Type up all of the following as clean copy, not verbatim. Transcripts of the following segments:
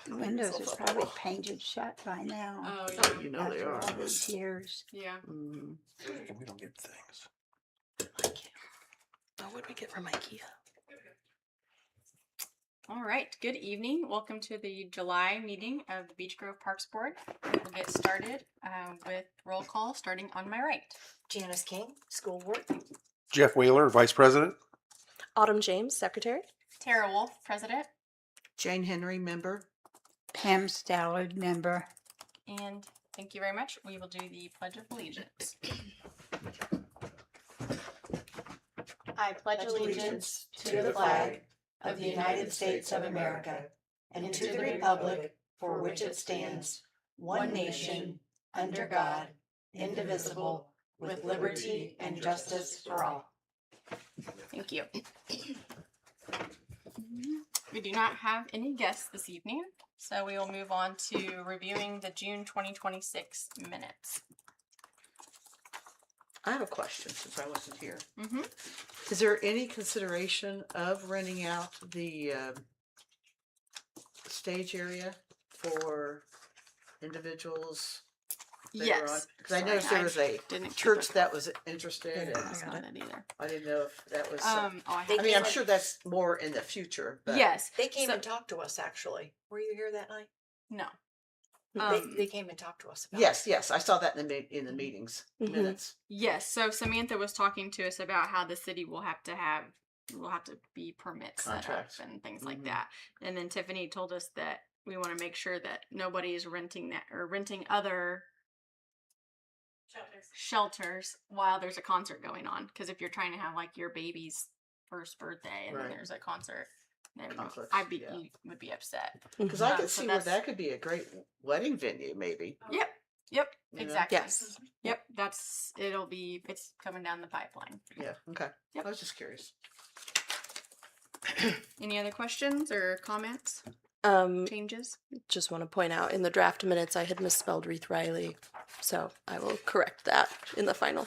The windows are probably painted shut by now. Oh, Oh, you know they After are. all these years. yeah. Mhm. We don't get things. Oh, what did we get from IKEA? All right. Good evening. Welcome to the July meeting of the Beech Grove Parks Board. We'll get started with roll call starting on my right. Janice King, School Board. Jeff Wheeler, Vice President. Autumn James, Secretary. Tara Wolf, President. Jane Henry, member. Pam Stallard, member. And thank you very much. We will do the Pledge of Allegiance. I pledge allegiance to the flag of the United States of America and to the republic for which it stands, one nation, under God, indivisible, with liberty and justice for all. Thank you. We do not have any guests this evening, so we will move on to reviewing the June 2026 minutes. I have a question since I wasn't here. Mm-hmm. Is there any consideration of renting out the stage area for individuals? Yes. Because I noticed there was a didn't keep church it. that was interested. Yeah. And I saw that either. I didn't know if that was. Oh, I They I mean, I'm came- sure that's more in the future. But yes. They came So- and talked to us, actually. Were you here that night? No. They came and talked to us about Yes, I saw that in the meetings Mhm. minutes. Yes. So Samantha was talking to us about how the city will have to be permits set up Contracts. and things like Mhm. that. And then Tiffany told us that we want to make sure that nobody is renting that or renting other shelters while there's a concert going on. Because if you're trying to have like your baby's first birthday and then Right. there's a concert, then Conflicts, you would be upset. Because I Um, could so see where that's- that could be a great wedding venue, maybe. Yep, You know? exactly. Yes. Yep, it's coming down the pipeline. Yeah. Okay. Yep. I was just curious. Any other questions or comments, changes? Just want to point out in the draft minutes I had misspelled Reith Riley, so I will correct that in the final.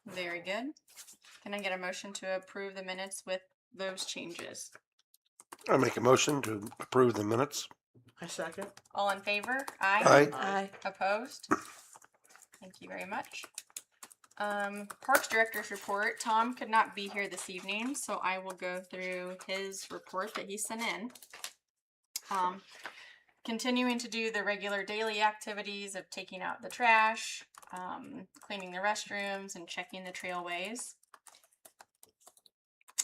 Very good. Can I get a motion to approve the minutes with those changes? I make a motion to approve the minutes. I second. All in favor? Aye. Aye. Aye. Opposed? Thank you very much. Parks Director's report. Tom could not be here this evening, so I will go through his report that he sent in. Continuing to do the regular daily activities of taking out the trash, cleaning the restrooms, and checking the trailways.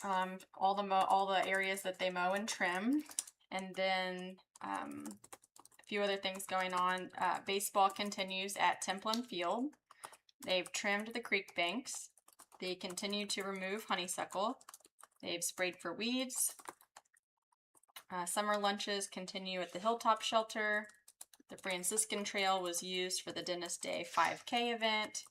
All the areas that they mow and trim, and then a few other things going on. Baseball continues at Templin Field. They've trimmed the creek banks. They continue to remove honeysuckle. They've sprayed for weeds. Summer lunches continue at the Hilltop Shelter. The Franciscan Trail was used for the Dennis Day 5K event.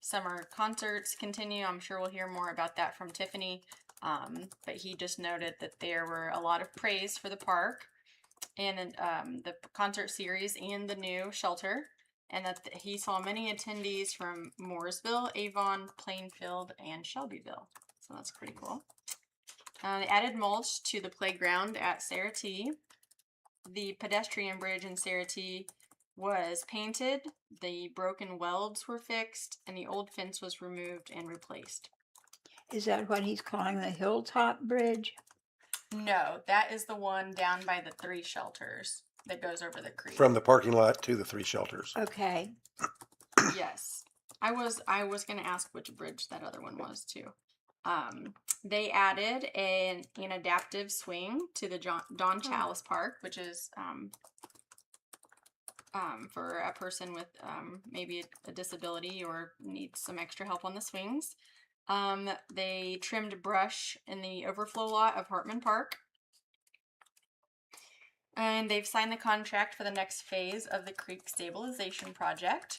Summer concerts continue. I'm sure we'll hear more about that from Tiffany. But he just noted that there were a lot of praise for the park and the concert series and the new shelter, and that he saw many attendees from Mooresville, Avon, Plainfield, and Shelbyville. So that's pretty cool. They added mulch to the playground at Saratea. The pedestrian bridge in Saratea was painted, the broken welds were fixed, and the old fence was removed and replaced. Is that what he's calling the Hilltop Bridge? No, that is the one down by the 3 shelters that goes over the creek. From the parking lot to the 3 shelters. Okay. Yes. I was going to ask which bridge that other one was too. They added an adaptive swing to the Don Chalice Park, which is for a person with maybe a disability or needs some extra help on the swings. They trimmed brush in the overflow lot of Hartman Park. And they've signed the contract for the next phase of the creek stabilization project.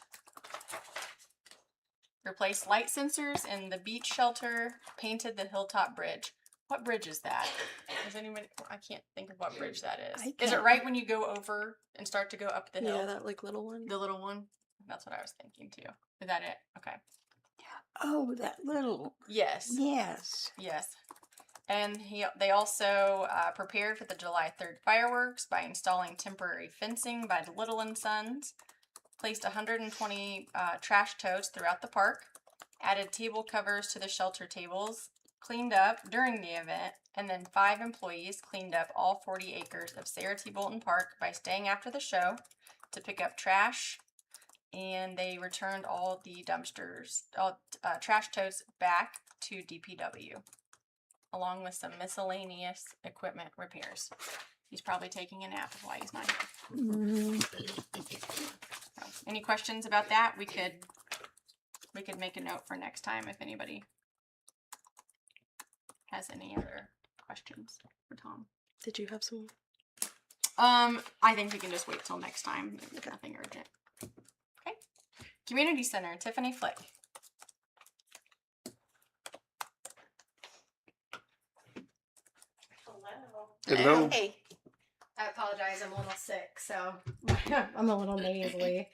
Replaced light sensors in the beach shelter, painted the Hilltop Bridge. What bridge is that? Does anyone? I can't think of what bridge that is. I Is it can't. right when you go over and start to go up the hill? Yeah, that like little one. The little one? That's what I was thinking too. Is that it? Okay. Oh, that little. Yes. Yes. Yes. And they also prepared for the July 3rd fireworks by installing temporary fencing by the Little and Sons, placed 120 trash totes throughout the park, added table covers to the shelter tables, cleaned up during the event, and then 5 employees cleaned up all 40 acres of Sarah T. Bolton Park by staying after the show to pick up trash, and they returned all the trash totes back to DPW, along with some miscellaneous equipment repairs. He's probably taking a nap while he's not here. So, any questions about that? We could make a note for next time if anybody has any other questions for Tom. Did you have some? I think we can just wait till next time. There's nothing urgent. Okay. Community Center, Tiffany Flick. Hello. Hey, I apologize. I'm a little sick, so I'm a little nasally.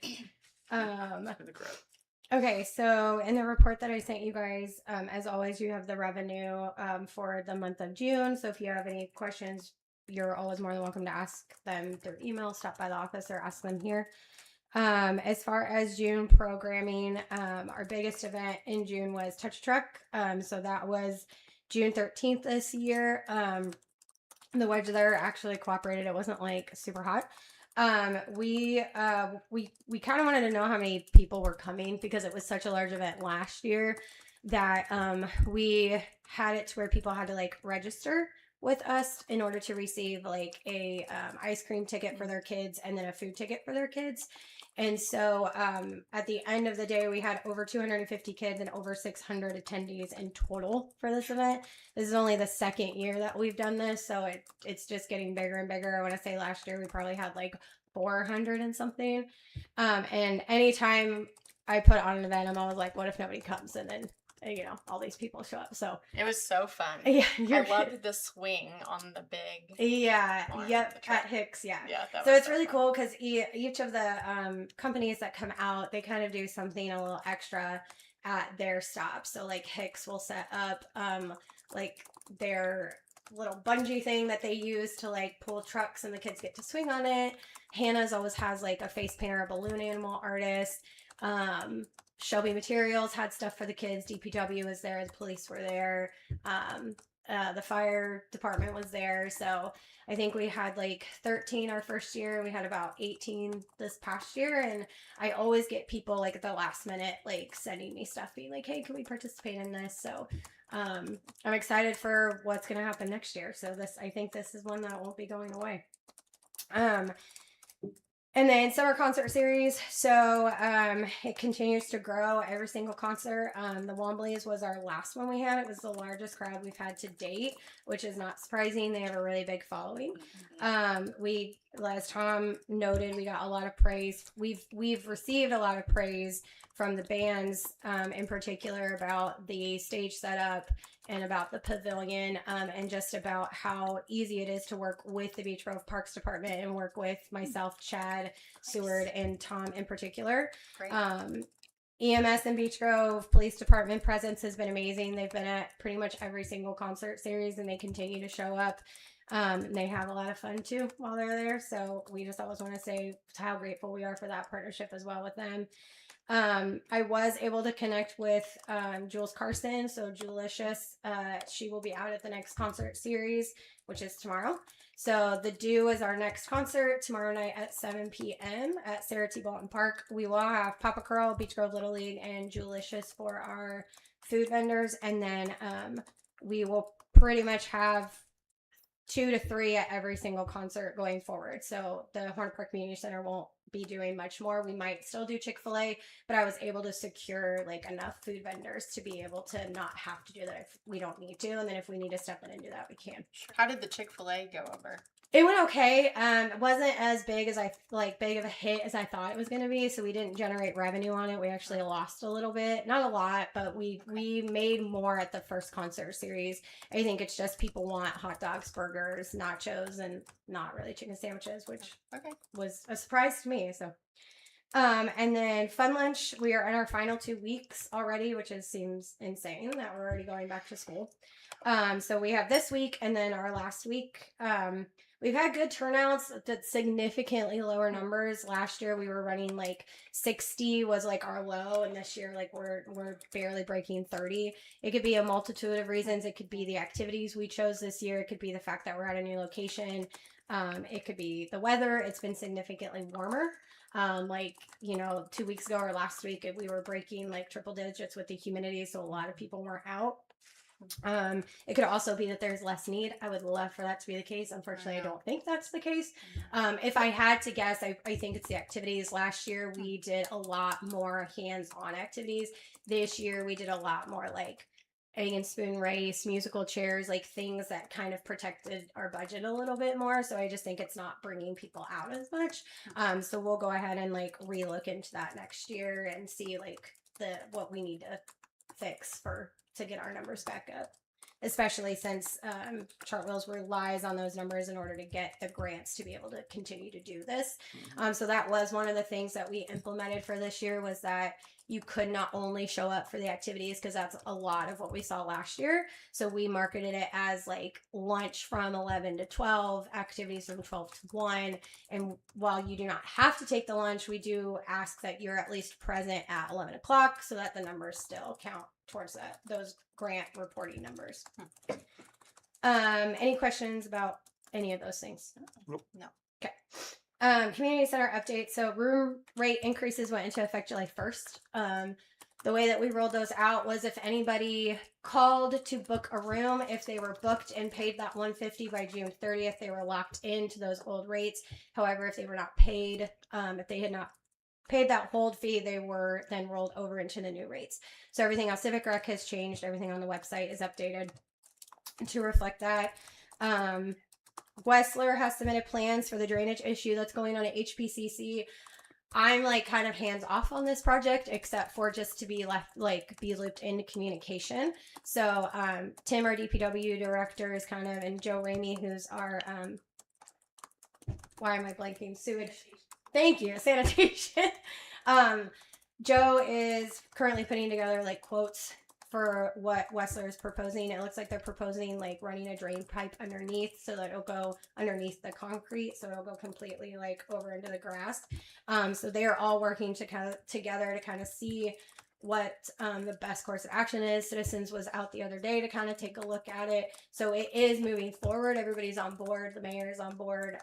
Okay, so in the report that I sent you guys, as always, you have the revenue for the month of June. So if you have any questions, you're always more than welcome to ask them through email, stop by the office, or ask them here. As far as June programming, our biggest event in June was Touch a Truck. So that was June 13th this year. The weather actually cooperated. It wasn't like super hot. We kind of wanted to know how many people were coming because it was such a large event last year that we had it to where people had to like register with us in order to receive like a ice cream ticket for their kids and then a food ticket for their kids. And so at the end of the day, we had over 250 kids and over 600 attendees in total for this event. This is only the second year that we've done this, so it's just getting bigger and bigger. I want to say last year we probably had like 400 and something. And anytime I put on an event, I'm always like, what if nobody comes? And then, you know, all these people show up. So It was so fun. yeah, I loved the swing on the big. yeah, arm of the yep, truck. at Hicks, yeah. Yeah, that So was it's really fun. cool because each of the companies that come out, they kind of do something a little extra at their stop. So like Hicks will set up like their little bungee thing that they use to like pull trucks and the kids get to swing on it. Hannah's always has like a face painter, a balloon animal artist. Shelby Materials had stuff for the kids. DPW was there. The police were there. The fire department was there. So I think we had like 13 our first year. We had about 18 this past year. And I always get people like at the last minute, like sending me stuff being like, hey, can we participate in this? So I'm excited for what's going to happen next year. So I think this is one that won't be going away. And then summer concert series. So it continues to grow every single concert. The Wombleys was our last one we had. It was the largest crowd we've had to date, which is not surprising. They have a really big following. We, as Tom noted, we got a lot of praise. We've received a lot of praise from the bands in particular about the stage setup and about the pavilion and just about how easy it is to work with the Beech Grove Parks Department and work with myself, Chad, Seward, and Tom in particular. Great. EMS and Beech Grove Police Department presence has been amazing. They've been at pretty much every single concert series and they continue to show up. And they have a lot of fun too while they're there. So we just always want to say how grateful we are for that partnership as well with them. I was able to connect with Jules Carson, so Julicious. She will be out at the next concert series, which is tomorrow. So the Do is our next concert tomorrow night at 7 p.m. at Sarah T. Bolton Park. We will have Papa Curl, Beech Grove Little League, and Julicious for our food vendors, and then we will pretty much have 2 to 3 at every single concert going forward. So the Horn Park Community Center won't be doing much more. We might still do Chick-fil-A, but I was able to secure like enough food vendors to be able to not have to do that if we don't need to. And then if we need to step in and do that, we can. How did the Chick-fil-A go over? It went okay. It wasn't as big of a hit as I thought it was going to be. So we didn't generate revenue on it. We actually lost a little bit, not a lot, but we made more at the first concert series. I think it's just people want hot dogs, burgers, nachos, and not really chicken sandwiches, which Okay. was a surprise to me. So, And then Fun Lunch, we are in our final 2 weeks already, which seems insane that we're already going back to school. So we have this week and then our last week. We've had good turnouts at significantly lower numbers. Last year we were running like 60 was like our low, and this year like we're barely breaking 30. It could be a multitude of reasons. It could be the activities we chose this year. It could be the fact that we're at a new location. It could be the weather. It's been significantly warmer. Like, 2 weeks ago or last week, we were breaking like triple digits with the humidity, so a lot of people weren't out. It could also be that there's less need. I would love for that to be the case. Unfortunately, I don't think that's the case. If I had to guess, I think it's the activities. Last year, we did a lot more hands-on activities. This year, we did a lot more like egg and spoon race, musical chairs, like things that kind of protected our budget a little bit more. So I just think it's not bringing people out as much. So we'll go ahead and like relook into that next year and see like what we need to fix to get our numbers back up. Especially since Chartwells relies on those numbers in order to get the grants to be able to continue to do this. So that was one of the things that we implemented for this year, was that you could not only show up for the activities, because that's a lot of what we saw last year. So we marketed it as like lunch from 11 to 12, activities from 12 to 1. And while you do not have to take the lunch, we do ask that you're at least present at 11 o'clock so that the numbers still count towards those grant reporting numbers. Any questions about any of those things? Nope. No. Okay. Community center update. So room rate increases went into effect July 1st. The way that we rolled those out was if anybody called to book a room, if they were booked and paid that $150 by June 30th, they were locked into those old rates. However, if they were not paid, if they had not paid that hold fee, they were then rolled over into the new rates. So everything on Civic Rec has changed. Everything on the website is updated to reflect that. Westler has submitted plans for the drainage issue that's going on at HPCC. I'm like kind of hands off on this project, except for just to be be looped into communication. So Tim, our DPW director, is and Joe Ramey, who's our why am I blanking? Sewage. Thank you, sanitation. Joe is currently putting together like quotes for what Westler is proposing. It looks like they're proposing like running a drain pipe underneath so that it'll go underneath the concrete, so it'll go completely like over into the grass. So they are all working together to see what the best course of action is. Citizens was out the other day to take a look at it. So it is moving forward. Everybody's on board. The mayor is on board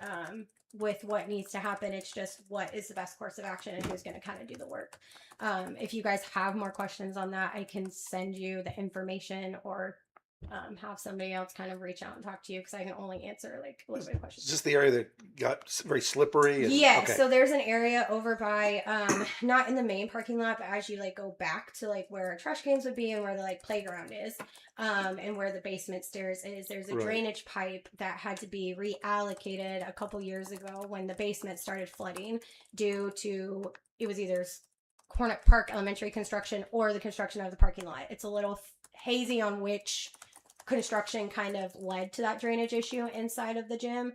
with what needs to happen. It's just what is the best course of action and who's going to do the work. If you guys have more questions on that, I can send you the information or have somebody else reach out and talk to you, because I can only answer like a little bit of questions. Is this the area that got very slippery? Yeah, okay. So there's an area over by not in the main parking lot, but as you go back to where our trash cans would be and where the playground is, and where the basement stairs is, there's a Right. drainage pipe that had to be reallocated a couple years ago when the basement started flooding due to, it was either Cornet Park Elementary construction or the construction of the parking lot. It's a little hazy on which construction led to that drainage issue inside of the gym.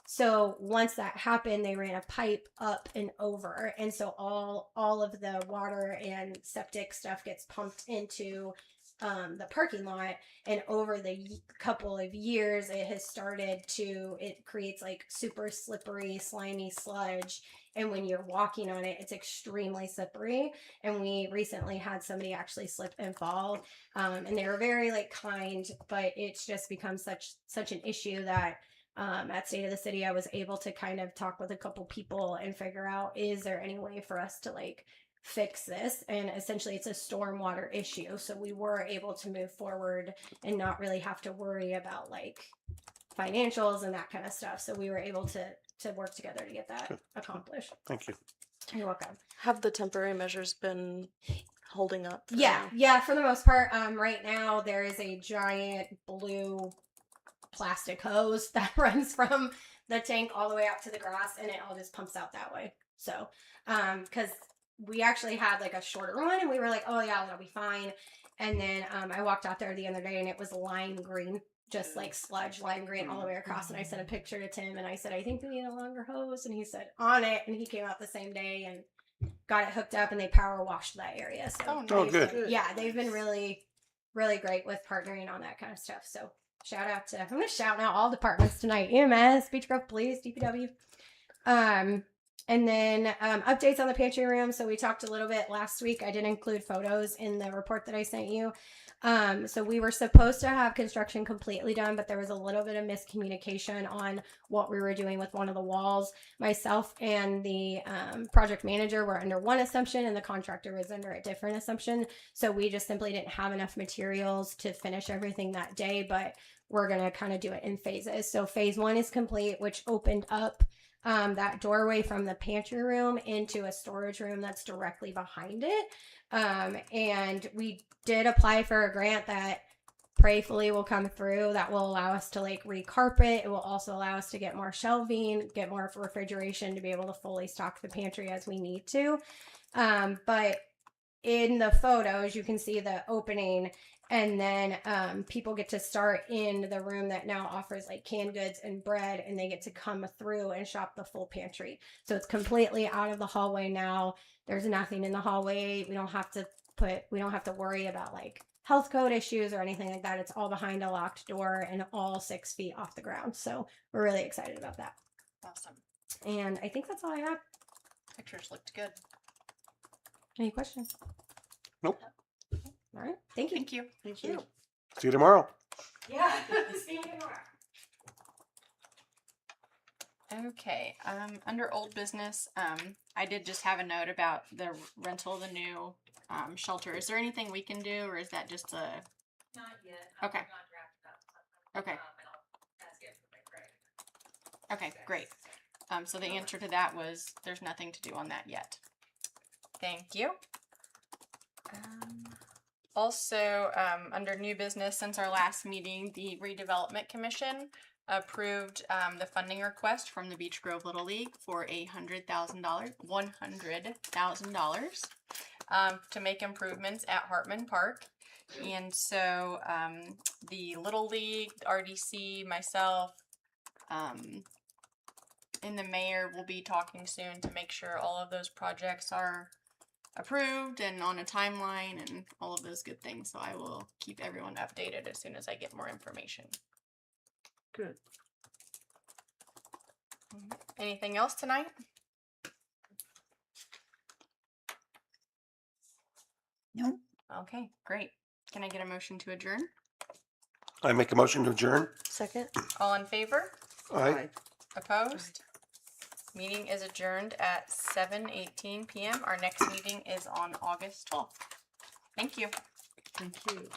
So once that happened, they ran a pipe up and over, and so all of the water and septic stuff gets pumped into the parking lot. And over the couple of years, it creates super slippery, slimy sludge. And when you're walking on it, it's extremely slippery. And we recently had somebody actually slip and fall. And they were very kind, but it's just become such an issue that at State of the City, I was able to talk with a couple people and figure out, is there any way for us to fix this? And essentially it's a stormwater issue. So we were able to move forward and not really have to worry about financials and that kind of stuff. So we were able to work together to get that accomplished. Thank you. You're welcome. Have the temporary measures been holding up? Yeah, for the most part. Right now there is a giant blue plastic hose that runs from the tank all the way out to the grass, and it all just pumps out that way. So, because we actually had a shorter one, and we were like, oh yeah, that'll be fine. And then I walked out there the other day, and it was lime green, just sludge lime green all the way across. And I sent a picture to Tim, and I said, I think we need a longer hose. And he said, on it. And he came out the same day, and got it hooked up and they power washed that area. So Oh, nice. Oh, they've good. been- yeah, they've been really, really great with partnering on that kind of stuff. So shout out to, I'm going to shout out all departments tonight: EMS, Beech Grove Police, DPW. And then updates on the pantry room. So we talked a little bit last week. I did include photos in the report that I sent you. So we were supposed to have construction completely done, but there was a little bit of miscommunication on what we were doing with one of the walls. Myself and the project manager were under one assumption, and the contractor was under a different assumption. So we just simply didn't have enough materials to finish everything that day, but we're going to kind of do it in phases. So phase 1 is complete, which opened up that doorway from the pantry room into a storage room that's directly behind it. And we did apply for a grant that prayfully will come through that will allow us to like recarpet. It will also allow us to get more shelving, get more refrigeration to be able to fully stock the pantry as we need to. But in the photos, you can see the opening, and then people get to start in the room that now offers like canned goods and bread, and they get to come through and shop the full pantry. So it's completely out of the hallway now. There's nothing in the hallway. We don't have to worry about like health code issues or anything like that. It's all behind a locked door and all 6 feet off the ground. So we're really excited about that. Awesome. And I think that's all I have. Pictures looked good. Any questions? Nope. All right. Thank you. Thank you. Thank you. See you tomorrow. Yeah. See you tomorrow. Okay. Under old business, I did just have a note about the rental of the new shelter. Is there anything we can do, or is that just a? Not yet. Okay. Not drafted up something. Okay. And I'll ask it for my grade. Okay, great. So the answer to that was there's nothing to do on that yet. Thank you. Also, under new business, since our last meeting, the Redevelopment Commission approved the funding request from the Beech Grove Little League for $100,000 to make improvements at Hartman Park. And so the Little League, RDC, myself, and the mayor will be talking soon to make sure all of those projects are approved and on a timeline and all of those good things. So I will keep everyone updated as soon as I get more information. Good. Anything else tonight? Nope. Okay, great. Can I get a motion to adjourn? I make a motion to adjourn. Second. All in favor? Aye. Opposed? Meeting is adjourned at 7:18 p.m. Our next meeting is on August 12th. Thank you. Thank you.